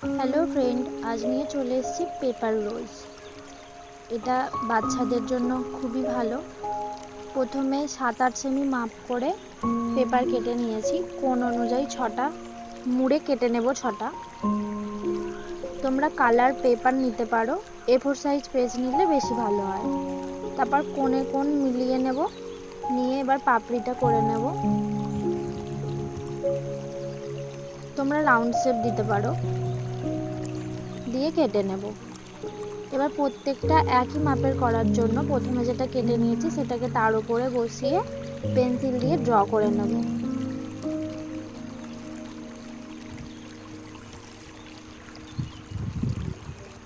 Hello friend, আজ নিয়ে চলে এসেছি পেপার রোলস। এটা বাচ্চাদের জন্য খুবই ভালো। প্রথমে 7-8 সেমি মাপ করে পেপার কেটে নিয়েছি, কোণ অনুযায়ী 6টা মুড়ে কেটে নেব 6টা। তোমরা কালার পেপার নিতে পারো, A4 সাইজ পেজ নিলে বেশি ভালো হয়। তারপর কোণে কোণ মিলিয়ে নেব, নিয়ে এবার পাপড়িটা করে নেব। তোমরা রাউন্ড শেপ দিতে পারো, দিয়ে কেটে নেব। এবার প্রত্যেকটা একই মাপের করার জন্য প্রথমে যেটা কেটে নিয়েছি সেটাকে তার উপরে বসিয়ে পেন্সিল দিয়ে ড্র করে নেব।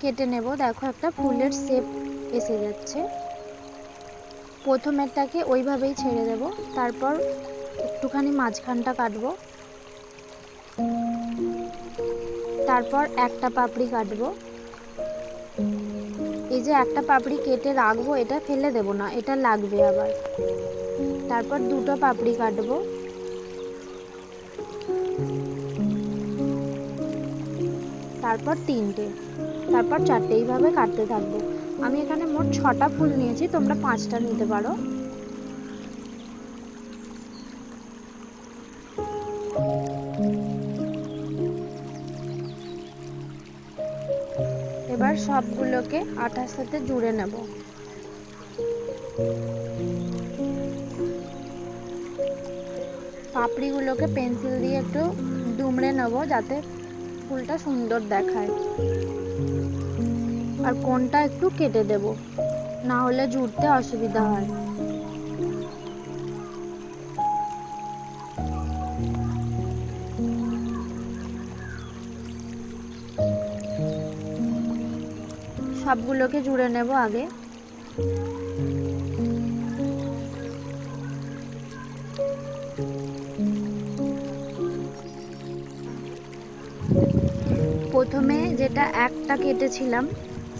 কেটে নেব, দেখো একটা ফুলের শেপ এসে যাচ্ছে। প্রথমেরটাকে ওইভাবেই ছেড়ে দেব, তারপর একটুখানি মাঝখানটা কাটবো, তারপর একটা পাপড়ি কাটবো। এই যে একটা পাপড়ি কেটে রাখবো, এটা ফেলে দেব না, এটা লাগবে আবার। তারপর দুটো পাপড়ি কাটবো, তারপর তিনটে, তারপর চারটে, এইভাবে কাটতে থাকবো। আমি এখানে মোট 6টা ফুল নিয়েছি, তোমরা 5টা নিতে পারো। এবার সবগুলোকে আঠার সাথে জুড়ে নেব। পাপড়িগুলোকে পেন্সিল দিয়ে একটু দুমড়ে নেব যাতে ফুলটা সুন্দর দেখায়। আর কোণটা একটু কেটে দেব, না হলে জুড়তে অসুবিধা হয়। সবগুলোকে জুড়ে নেব আগে। প্রথমে যেটা একটা কেটেছিলাম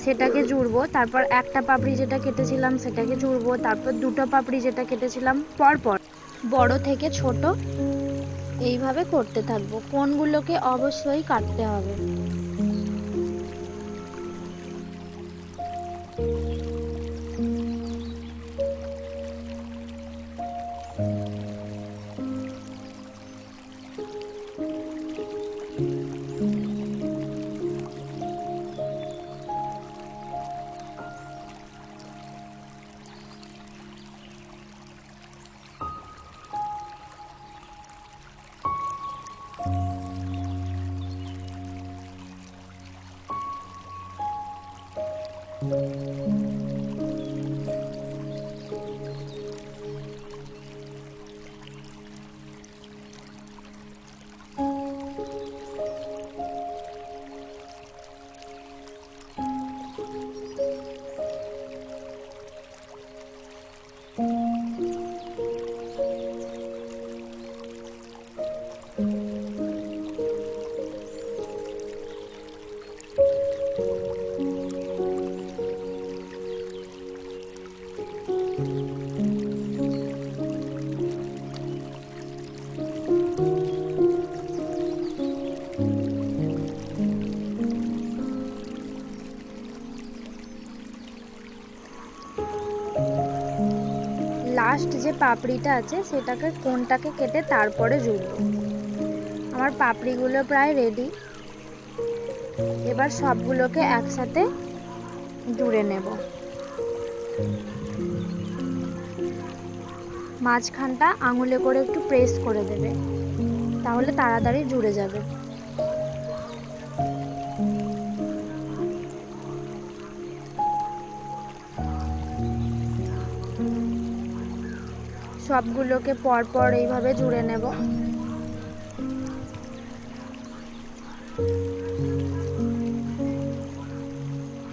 সেটাকে জুড়বো, তারপর একটা পাপড়ি যেটা কেটেছিলাম সেটাকে জুড়বো, তারপর দুটো পাপড়ি যেটা কেটেছিলাম পরপর বড় থেকে ছোট এইভাবে করতে থাকবো। কোণগুলোকে অবশ্যই কাটতে হবে। লাস্ট যে পাপড়িটা আছে সেটাকে কোণটাকে কেটে তারপরে জুড়বো। আমার পাপড়িগুলো প্রায় রেডি। এবার সবগুলোকে একসাথে জুড়ে নেব। মাঝখানটা আঙুলে করে একটু প্রেস করে দেবে, তাহলে তাড়াতাড়ি জুড়ে যাবে। সবগুলোকে পরপর এইভাবে জুড়ে নেব।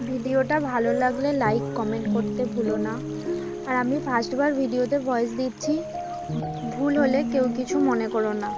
ভিডিওটা ভালো লাগলে লাইক কমেন্ট করতে ভুলো না। আর আমি ফার্স্টবার ভিডিওতে ভয়েস দিচ্ছি, ভুল হলে কেউ কিছু মনে করো না।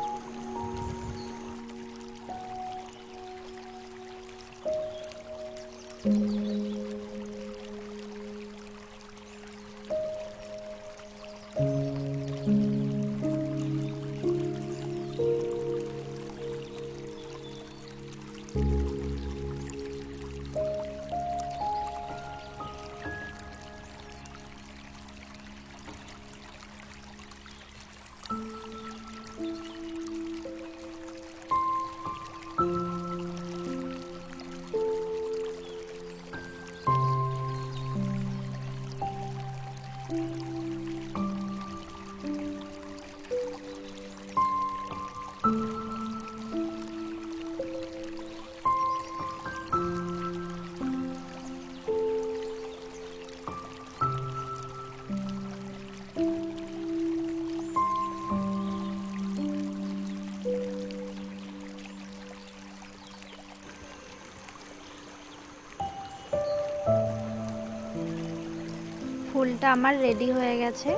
ফুলটা আমার রেডি হয়ে গেছে।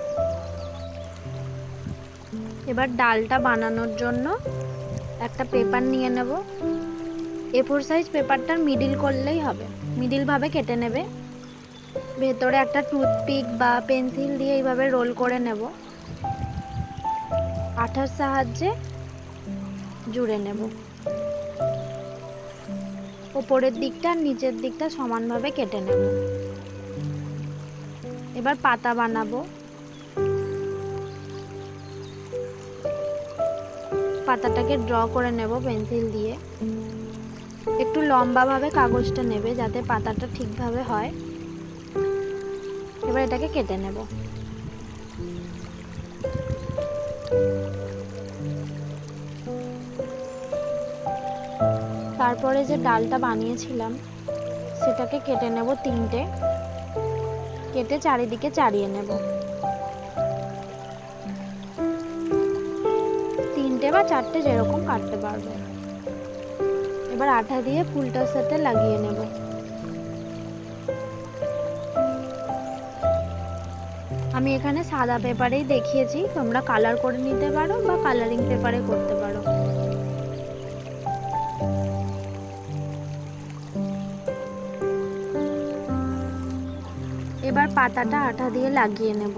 এবার ডালটা বানানোর জন্য একটা পেপার নিয়ে নেব। A4 সাইজ পেপারটার মিডিল করলেই হবে, মিডিল ভাবে কেটে নেবে। ভেতরে একটা টুথপিক বা পেন্সিল দিয়ে এইভাবে রোল করে নেব। আঠার সাহায্যে জুড়ে নেব। উপরের দিকটা আর নিচের দিকটা সমানভাবে কেটে নেব। এবার পাতা বানাবো। পাতাটাকে ড্র করে নেব পেন্সিল দিয়ে। একটু লম্বাভাবে কাগজটা নেবে যাতে পাতাটা ঠিকভাবে হয়। এবার এটাকে কেটে নেব। তারপরে যে ডালটা বানিয়েছিলাম সেটাকে কেটে নেব তিনটে, কেটে চারিদিকে চারিয়ে নেব। তিনটে বা চারটে যেরকম কাটতে পারবে। এবার আঠা দিয়ে ফুলটার সাথে লাগিয়ে নেব। আমি এখানে সাদা পেপারেই দেখিয়েছি, তোমরা কালার করে নিতে পারো বা কালারিং পেপারে করতে পারো। এবার পাতাটা আঠা দিয়ে লাগিয়ে নেব।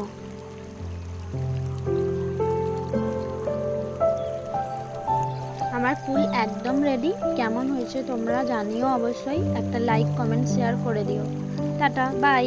আমার ফুল একদম রেডি। কেমন হয়েছে তোমরা জানিও অবশ্যই। একটা লাইক, কমেন্ট, শেয়ার করে দিও। Tata, by.